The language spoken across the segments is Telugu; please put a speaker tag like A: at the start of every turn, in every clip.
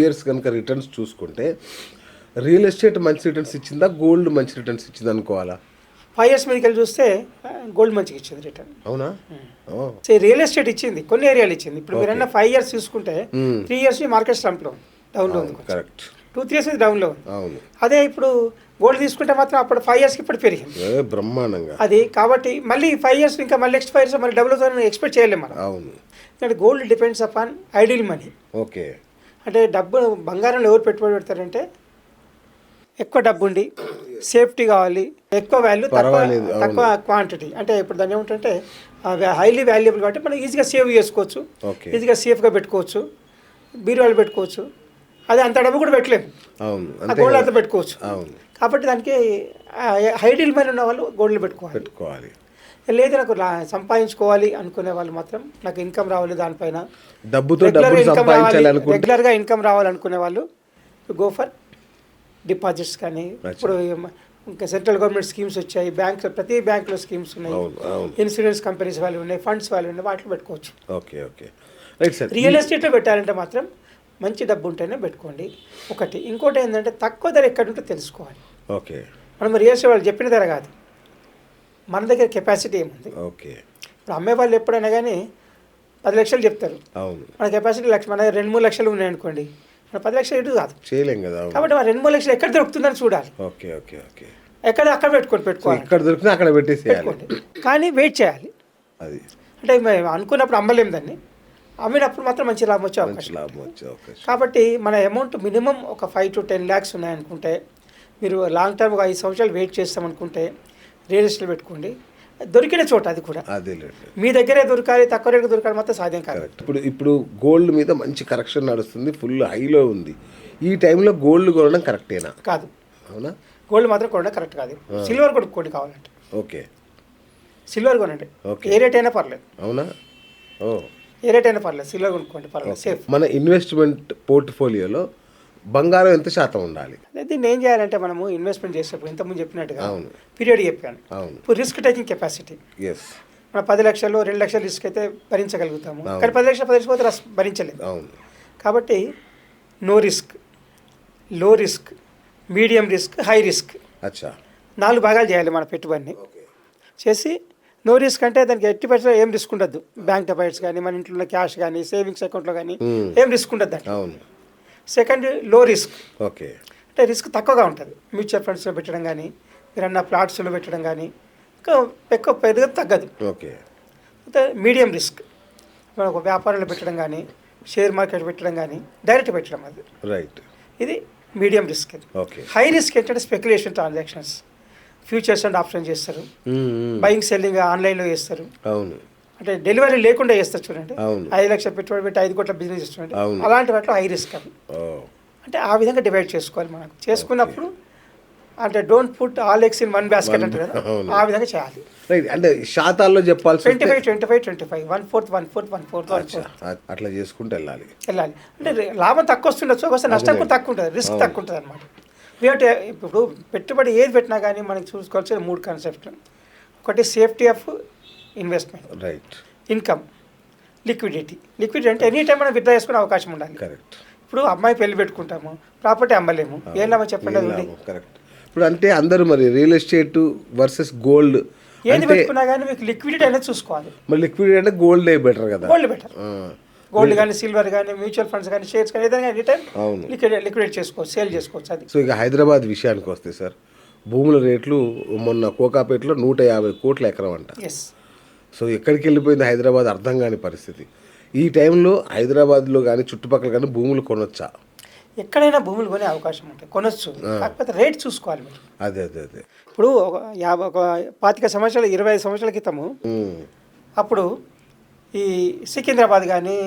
A: ఇయర్స్ కనుక రిటర్న్స్ చూసుకుంటే రియల్ ఎస్టేట్ మంచి రిటర్న్స్ ఇచ్చిందా, గోల్డ్ మంచి రిటర్న్స్ ఇచ్చింది అనుకోవాలా?
B: 5 years మీదకి వెళ్ళి చూస్తే గోల్డ్ మంచిగా ఇచ్చింది రిటర్న్.
A: అవునా?
B: సో రియల్ ఎస్టేట్ ఇచ్చింది, కొన్ని ఏరియాలు ఇచ్చింది. ఇప్పుడు మీరు అన్న 5 years చూసుకుంటే 3 years మార్కెట్ స్లంప్లో డౌన్లో ఉంది,
A: కరెక్ట్.
B: 2-3 years డౌన్లో ఉంది.
A: అవును.
B: అదే ఇప్పుడు గోల్డ్ తీసుకుంటే మాత్రం అప్పుడు 5 years ఇప్పుడు పెరిగింది
A: బ్రహ్మాండంగా
B: అది. కాబట్టి మళ్ళీ 5 years ఇంకా మళ్ళీ నెక్స్ట్ 5 years మళ్ళీ డబుల్ అవుతుందని ఎక్స్పెక్ట్ చేయలేము మనం.
A: అవును.
B: ఎందుకంటే gold depends upon ideal money.
A: Okay.
B: అంటే డబ్బు బంగారంలో ఎవరు పెట్టుబడి పెడతారంటే ఎక్కువ డబ్బు ఉండి సేఫ్టీ కావాలి, ఎక్కువ వాల్యూ, తక్కువ క్వాంటిటీ. అంటే ఇప్పుడు దాన్ని ఏమిటంటే హైలీ వాల్యుబుల్ కాబట్టి మనం ఈజీగా సేవ్ చేసుకోవచ్చు, ఈజీగా సేఫ్గా పెట్టుకోవచ్చు, బీరువాళ్ళు పెట్టుకోవచ్చు. అదే అంత డబ్బు కూడా పెట్టలేము, ఆ గోల్డ్ అంతా పెట్టుకోవచ్చు. కాబట్టి దానికి హైడీల్ మైన ఉన్న వాళ్ళు గోల్డ్లో పెట్టుకోవాలి. లేదు నాకు సంపాదించుకోవాలి అనుకునే వాళ్ళు మాత్రం నాకు ఇన్కమ్ రావాలి, దానిపైన రెగ్యులర్గా ఇన్కమ్ రావాలనుకునే వాళ్ళు గో ఫర్ డిపాజిట్స్. కానీ ఇప్పుడు ఇంకా సెంట్రల్ గవర్నమెంట్ స్కీమ్స్ వచ్చాయి, ప్రతి బ్యాంకులో స్కీమ్స్ ఉన్నాయి, ఇన్సూరెన్స్ కంపెనీస్ వాళ్ళు ఉన్నాయి, ఫండ్స్ వాళ్ళు ఉన్నాయి, వాటిలో పెట్టుకోవచ్చు. రియల్ ఎస్టేట్లో పెట్టాలంటే మాత్రం మంచి డబ్బు ఉంటేనే పెట్టుకోండి ఒకటి. ఇంకోటి ఏంటంటే తక్కువ ధర ఎక్కడ ఉంటే తెలుసుకోవాలి.
A: ఓకే.
B: మనం రియల్ ఎస్టేట్ వాళ్ళు చెప్పిన ధర కాదు, మన దగ్గర కెపాసిటీ ఏముంది.
A: ఓకే.
B: ఇప్పుడు అమ్మే వాళ్ళు ఎప్పుడైనా కానీ 10 లక్షలు చెప్తారు, మన కెపాసిటీ మన దగ్గర 2-3 లక్షలు ఉన్నాయనుకోండి, మన 10 లక్షలు ఎటు కాదు, చేయలేం కదా. కాబట్టి మన 2-3 లక్షలు ఎక్కడ దొరుకుతుందని చూడాలి.
A: Okay okay okay.
B: ఎక్కడ అక్కడ పెట్టుకోవాలి,
A: ఎక్కడ దొరికినా అక్కడ పెట్టేసుకోండి.
B: కానీ వెయిట్ చేయాలి.
A: అది అంటే
B: అనుకున్నప్పుడు అమ్మలేము, దాన్ని అమ్మినప్పుడు మాత్రం మంచి లాభం వచ్చే అవకాశం. కాబట్టి మన అమౌంట్ మినిమం ఒక 5 to 10 lakhs ఉన్నాయనుకుంటే, మీరు లాంగ్ టర్మ్ ఒక 5 సంవత్సరాలు వెయిట్ చేస్తామనుకుంటే రియల్ ఎస్టేట్ పెట్టుకోండి. దొరికిన చోట అది కూడా మీ దగ్గరే దొరకాలి, తక్కువ రేటు దొరకాలి మాత్రం సాధ్యం కాదు.
A: ఇప్పుడు గోల్డ్ మీద మంచి కరెక్షన్ నడుస్తుంది, ఫుల్ హైలో ఉంది. ఈ టైంలో గోల్డ్ కొనడం కరెక్టేనా?
B: కాదు.
A: అవునా?
B: గోల్డ్ మాత్రం కొనడం కరెక్ట్ కాదు. సిల్వర్ కొనుక్కోండి కావాలంటే.
A: ఓకే.
B: సిల్వర్ కొనండి, ఏ రేట్ అయినా పర్లేదు.
A: అవునా?
B: ఏ రేట్ అయినా పర్లేదు, సిల్వర్ కొనుక్కోండి, పర్లేదు, సేఫ్.
A: మన ఇన్వెస్ట్మెంట్ పోర్ట్ఫోలియోలో బంగారం ఎంత శాతం ఉండాలి?
B: దీన్ని ఏం చేయాలంటే మనము ఇన్వెస్ట్మెంట్ చేసేటప్పుడు ఇంతకుముందు చెప్పినట్టుగా పీరియడ్ చెప్పాను. ఇప్పుడు రిస్క్ టేకింగ్ కెపాసిటీ, మన 10 లక్షలు 2 లక్షలు రిస్క్ అయితే భరించగలుగుతాము, కానీ 10 లక్షలు పోతే భరించలేదు. కాబట్టి నో రిస్క్, లో risk, medium risk, high risk, 4 భాగాలు చేయాలి మన పెట్టుబడిని. చేసి నో రిస్క్ అంటే దానికి ఎట్టి పరిస్థితుల్లో ఏం రిస్క్ ఉండద్దు. బ్యాంక్ డిపాజిట్స్ కానీ, మన ఇంట్లో క్యాష్ కానీ, సేవింగ్స్ అకౌంట్లో కానీ ఏం రిస్క్ ఉండద్దు దాన్ని. సెకండ్ లో రిస్క్,
A: ఓకే,
B: అంటే రిస్క్ తక్కువగా ఉంటుంది. మ్యూచువల్ ఫండ్స్లో పెట్టడం కానీ, మీరన్న ప్లాట్స్లో పెట్టడం కానీ ఎక్కువ పెద్దగా తగ్గదు.
A: ఓకే.
B: మీడియం రిస్క్, మనం ఒక వ్యాపారంలో పెట్టడం కానీ, షేర్ మార్కెట్ పెట్టడం కానీ, డైరెక్ట్ పెట్టడం, అది
A: రైట్.
B: ఇది medium risk.
A: Okay.
B: High risk ఏంటంటే speculation transactions, futures and option చేస్తారు, బయింగ్ సెల్లింగ్ ఆన్లైన్లో చేస్తారు.
A: అవును.
B: అంటే డెలివరీ లేకుండా చేస్తారు చూడండి, 5 లక్షలు పెట్టుబడి పెట్టి 5 కోట్ల బిజినెస్ చేస్తుంటే అలాంటి వాటిలో హై రిస్క్ అవి. అంటే ఆ విధంగా డివైడ్ చేసుకోవాలి. మనకు చేసుకున్నప్పుడు అంటే don't put all eggs in one basket అంటే కదా, ఆ విధంగా చేయాలి.
A: అంటే శాతాల్లో చెప్పాల్సి
B: 25 1/4
A: అట్లా చేసుకుంటూ వెళ్ళాలి.
B: అంటే లాభం తక్కువ వస్తుండొచ్చు, ఒకసారి నష్టం కూడా తక్కువ ఉంటుంది, రిస్క్ తక్కువ ఉంటుంది అనమాట. ఇప్పుడు పెట్టుబడి ఏది పెట్టినా కానీ మనకి చూసుకోవాల్సిన 3 కాన్సెప్ట్లు. ఒకటి safety of investment,
A: right,
B: income, liquidity. అంటే ఎనీ టైం మనం విత్డ్రా చేసుకునే అవకాశం ఉండాలి.
A: కరెక్ట్.
B: ఇప్పుడు అమ్మాయి పెళ్లి పెట్టుకుంటాము, ప్రాపర్టీ అమ్మలేము, ఏం లాభం చెప్పండి.
A: కరెక్ట్. ఇప్పుడు అంటే అందరూ మరి రియల్ ఎస్టేట్ వర్సెస్ గోల్డ్
B: ఏది పెట్టుకున్నా కానీ మీకు లిక్విడిటీ అనేది చూసుకోవాలి.
A: మరి లిక్విడిటీ అంటే గోల్డ్ బెటర్ కదా?
B: Gold better. గోల్డ్ కానీ, సిల్వర్ కానీ, మ్యూచువల్ ఫండ్స్ కానీ, షేర్స్ కానీ, ఏదైనా ఎనీ టైం లిక్విడేట్ చేసుకోవచ్చు, సేల్ చేసుకోవచ్చు. అది.
A: సో ఇక హైదరాబాద్ విషయానికి వస్తే సార్, భూముల రేట్లు మొన్న కోకాపేటలో 150 కోట్ల ఎకరం అంట. సో ఎక్కడికి వెళ్ళిపోయింది హైదరాబాద్ అర్థం కాని పరిస్థితి. ఈ టైంలో హైదరాబాద్లో కానీ చుట్టుపక్కల కానీ భూములు కొనొచ్చా?
B: ఎక్కడైనా భూములు కొనే అవకాశం ఉంటాయి, కొనొచ్చు, కాకపోతే రేట్ చూసుకోవాలి మీరు.
A: అదే.
B: ఇప్పుడు ఒక 25 సంవత్సరాలు 25 సంవత్సరాల క్రితము అప్పుడు ఈ సికింద్రాబాద్ కానీ,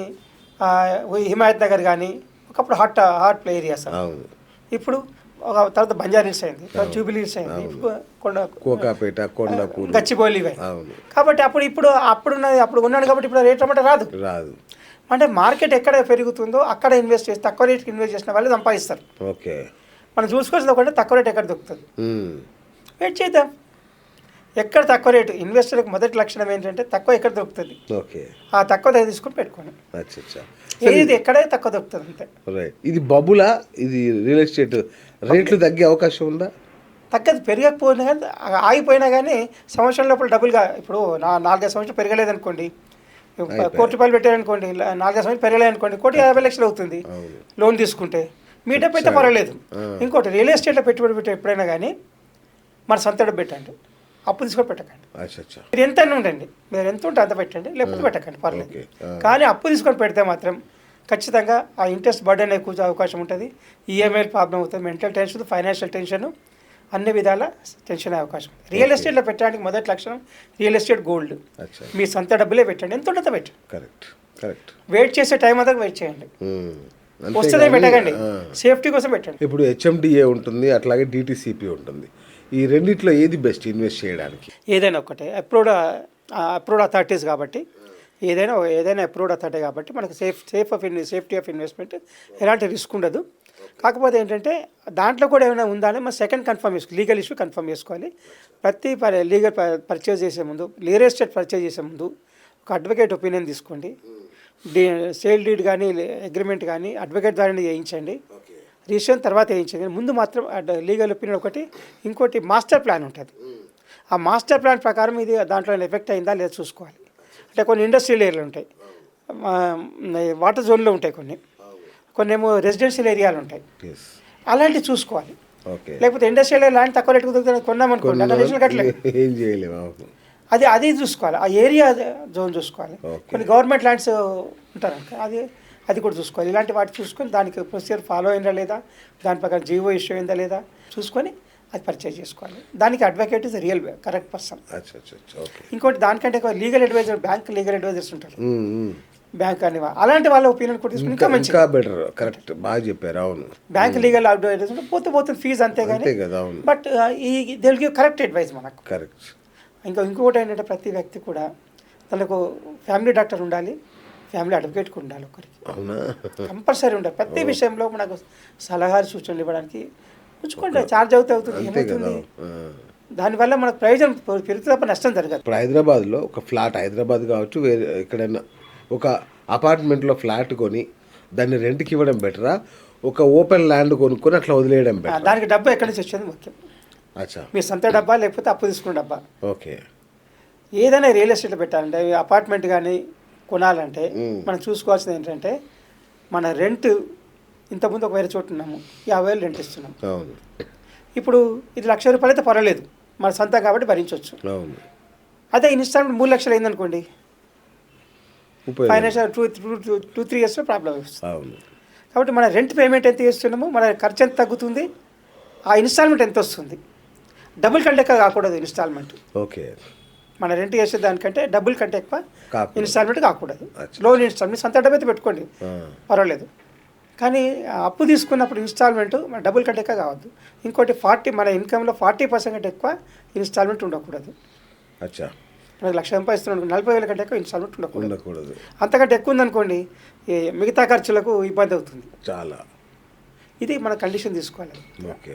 B: హిమాయత్ నగర్ కానీ ఒకప్పుడు హాట్ ప్లే ఏరియాస్. ఇప్పుడు ఒక తర్వాత బంజారీస్ అయింది, జూబిలీస్ అయింది,
A: కోకాపేట, కొండాపూర్,
B: గచ్చిబౌలి. కాబట్టి అప్పుడు ఉన్నాడు కాబట్టి ఇప్పుడు రేట్ అన్నమాట రాదు. అంటే మార్కెట్ ఎక్కడ పెరుగుతుందో అక్కడ ఇన్వెస్ట్ చేసి తక్కువ రేట్కి ఇన్వెస్ట్ చేసిన వాళ్ళు సంపాదిస్తారు.
A: ఓకే.
B: మనం చూసుకోవాల్సింది ఒకటే, తక్కువ రేట్ ఎక్కడ దొరుకుతుంది, వెయిట్ చేద్దాం. ఎక్కడ తక్కువ రేటు ఇన్వెస్టర్కి మొదటి లక్షణం ఏంటంటే తక్కువ ఎక్కడ దొరుకుతుంది,
A: ఓకే,
B: ఆ తక్కువ ధర తీసుకొని పెట్టుకోండి.
A: అచ్చా అచ్చా.
B: ఏది ఎక్కడే తక్కువ దొరుకుతుంది అంతే.
A: రైట్. ఇది బబులా, ఇది రియల్ ఎస్టేట్ రేట్లు తగ్గే అవకాశం ఉందా?
B: తగ్గదు, పెరగకపోయినా కానీ ఆగిపోయినా కానీ సంవత్సరం లోపల డబుల్గా ఇప్పుడు 4-5 సంవత్సరాలు పెరగలేదనుకోండి, ₹1,00,00,000 పెట్టారనుకోండి, 4-5 సంవత్సరాలు పెరగలేదనుకోండి, ₹1,50,00,000 అవుతుంది లోన్ తీసుకుంటే. మీ డబ్బు అయితే పర్వాలేదు. ఇంకోటి రియల్ ఎస్టేట్లో పెట్టుబడి పెట్టే ఎప్పుడైనా కానీ మన సొంత డబ్బు పెట్టండి, అప్పు తీసుకొని పెట్టకండి. మీరు ఎంత ఉండండి, మీరు ఎంత ఉంటే అంత పెట్టండి, లేకపోతే పెట్టకండి, పర్లేదు. కానీ అప్పు తీసుకొని పెడితే మాత్రం ఖచ్చితంగా ఆ ఇంట్రెస్ట్ బర్డెన్ ఎక్కువ అవకాశం ఉంటుంది, ఈఎంఐ ప్రాబ్లం అవుతుంది, మెంటల్ టెన్షన్, ఫైనాన్షియల్ టెన్షన్, అన్ని విధాల టెన్షన్ అయ్యే అవకాశం. రియల్ ఎస్టేట్లో పెట్టడానికి మొదటి లక్షణం రియల్ ఎస్టేట్ గోల్డ్. మీ సొంత డబ్బులే పెట్టండి, ఎంత ఉంటుందో పెట్టండి.
A: Correct correct.
B: వెయిట్ చేసే టైం అంతా వెయిట్ చేయండి, వస్తుందే పెట్టకండి, సేఫ్టీ కోసం పెట్టండి.
A: ఇప్పుడు హెచ్ఎండిఏ ఉంటుంది, అట్లాగే డిటిసిపి ఉంటుంది. ఈ రెండిట్లో ఏది బెస్ట్ ఇన్వెస్ట్ చేయడానికి?
B: ఏదైనా ఒకటే, అప్రూవ్డ్ అథారిటీస్ కాబట్టి ఏదైనా అప్రూవ్డ్ అథారిటీ కాబట్టి మనకు సేఫ్టీ ఆఫ్ ఇన్వెస్ట్మెంట్, ఎలాంటి రిస్క్ ఉండదు. కాకపోతే ఏంటంటే దాంట్లో కూడా ఏమైనా ఉందా అని మనం సెకండ్ కన్ఫర్మ్ చేసుకోవాలి, లీగల్ ఇష్యూ కన్ఫర్మ్ చేసుకోవాలి. ప్రతి లీగల్ పర్చేజ్ చేసే ముందు, రియల్ ఎస్టేట్ పర్చేజ్ చేసే ముందు ఒక అడ్వకేట్ ఒపీనియన్ తీసుకోండి. సేల్ డీడ్ కానీ అగ్రిమెంట్ కానీ అడ్వకేట్ ద్వారానే చేయించండి, రిజిస్ట్రేషన్ తర్వాత వేయించండి. ముందు మాత్రం లీగల్ ఒపీనియన్ ఒకటి, ఇంకోటి మాస్టర్ ప్లాన్ ఉంటుంది. ఆ మాస్టర్ ప్లాన్ ప్రకారం ఇది దాంట్లో ఎఫెక్ట్ అయిందా లేదా చూసుకోవాలి. అంటే కొన్ని ఇండస్ట్రియల్ ఏరియాలు ఉంటాయి, వాటర్ జోన్లో ఉంటాయి, కొన్ని ఏమో రెసిడెన్షియల్ ఏరియాలు ఉంటాయి, అలాంటివి చూసుకోవాలి. లేకపోతే ఇండస్ట్రియల్ ల్యాండ్ తక్కువ రేటుకు దొరుకుతుంది కొన్నామనుకోండి, అట్లా రేట్లు కట్టలేదు, అది చూసుకోవాలి. ఆ ఏరియా జోన్ చూసుకోవాలి. కొన్ని గవర్నమెంట్ ల్యాండ్స్ ఉంటారు, అది కూడా చూసుకోవాలి. ఇలాంటి వాటి చూసుకొని దానికి ప్రొసీజర్ ఫాలో అయిందా లేదా, దాని ప్రకారం జీవో ఇష్యూ అయిందా లేదా చూసుకొని అది పర్చేజ్ చేసుకోవాలి. దానికి advocate is real correct person. ఇంకోటి దానికంటే legal adviser, bank legal advisers ఉంటారు, బ్యాంక్ అని అలాంటి వాళ్ళ ఒపీనియన్ కూడా తీసుకుని ఇంకా మంచిగా
A: బెటర్. కరెక్ట్, బాగా చెప్పారు. అవును,
B: బ్యాంక్ లీగల్ అడ్వైజర్స్ పోతుంది ఫీజు అంతే కానీ, బట్ ఈ they will give correct advice మనకు.
A: కరెక్ట్.
B: ఇంకోటి ఏంటంటే ప్రతి వ్యక్తి కూడా తనకు ఫ్యామిలీ డాక్టర్ ఉండాలి, ఫ్యామిలీ అడ్వకేట్ కూడా ఉండాలి, ఒకరికి కంపల్సరీ ఉండాలి. ప్రతి విషయంలో మనకు సలహాలు సూచనలు ఇవ్వడానికి ఉంచుకోండి. ఛార్జ్ అవుతుంది, ఏమవుతుంది, దానివల్ల మనకు ప్రయోజనం పెరుగుతుంది తప్ప నష్టం జరగదు.
A: ఇప్పుడు హైదరాబాద్లో ఒక ఫ్లాట్, హైదరాబాద్ కావచ్చు, వేరే ఎక్కడైనా ఒక అపార్ట్మెంట్లో ఫ్లాట్ కొని దాన్ని రెంట్కి ఇవ్వడం బెటరా, ఒక ఓపెన్ ల్యాండ్ కొనుక్కొని అట్లా వదిలేయడం బెటర్?
B: దానికి డబ్బు ఎక్కడి నుంచి వచ్చేది ముఖ్యం. మీ సొంత డబ్బా లేకపోతే అప్పు తీసుకున్న డబ్బా.
A: ఓకే.
B: ఏదైనా రియల్ ఎస్టేట్లో పెట్టాలంటే, అపార్ట్మెంట్ కానీ కొనాలంటే మనం చూసుకోవాల్సింది ఏంటంటే, మన రెంట్ ఇంతకుముందు ఒక వేరే చోటు ఉన్నాము, 50,000 రెంట్ ఇస్తున్నాం. ఇప్పుడు ఇది ₹1,00,000 అయితే పర్వాలేదు, మన సొంతం కాబట్టి భరించవచ్చు. అదే ఇన్స్టాల్మెంట్ 3 లక్షలు అయిందనుకోండి, ఫైనాన్షియల్ 2-3 ఇయర్స్లో ప్రాబ్లం వస్తుంది. కాబట్టి మన రెంట్ పేమెంట్ ఎంత చేస్తున్నామో మన ఖర్చు ఎంత తగ్గుతుంది, ఆ ఇన్స్టాల్మెంట్ ఎంత వస్తుంది. డబుల్ కంటే ఎక్కువ కాకూడదు ఇన్స్టాల్మెంట్.
A: ఓకే.
B: మన రెంట్ చేసే దానికంటే డబుల్ కంటే ఎక్కువ ఇన్స్టాల్మెంట్ కాకూడదు. లోన్ ఇన్స్టాల్మెంట్ సొంత డబ్బు అయితే పెట్టుకోండి, పర్వాలేదు. కానీ అప్పు తీసుకున్నప్పుడు ఇన్స్టాల్మెంట్ మన డబుల్ కంటే ఎక్కువ కావద్దు. ఇంకోటి మన ఇన్కంలో 40% కంటే ఎక్కువ ఇన్స్టాల్మెంట్ ఉండకూడదు. మనకు ₹1,00,000 ఇస్తున్నాడు, 40,000 కంటే ఎక్కువ ఇన్స్టాల్మెంట్ ఉండకూడదు. అంతకంటే ఎక్కువ ఉందనుకోండి, మిగతా ఖర్చులకు ఇబ్బంది అవుతుంది చాలా. ఇది మన కండిషన్ తీసుకోవాలి. ఓకే.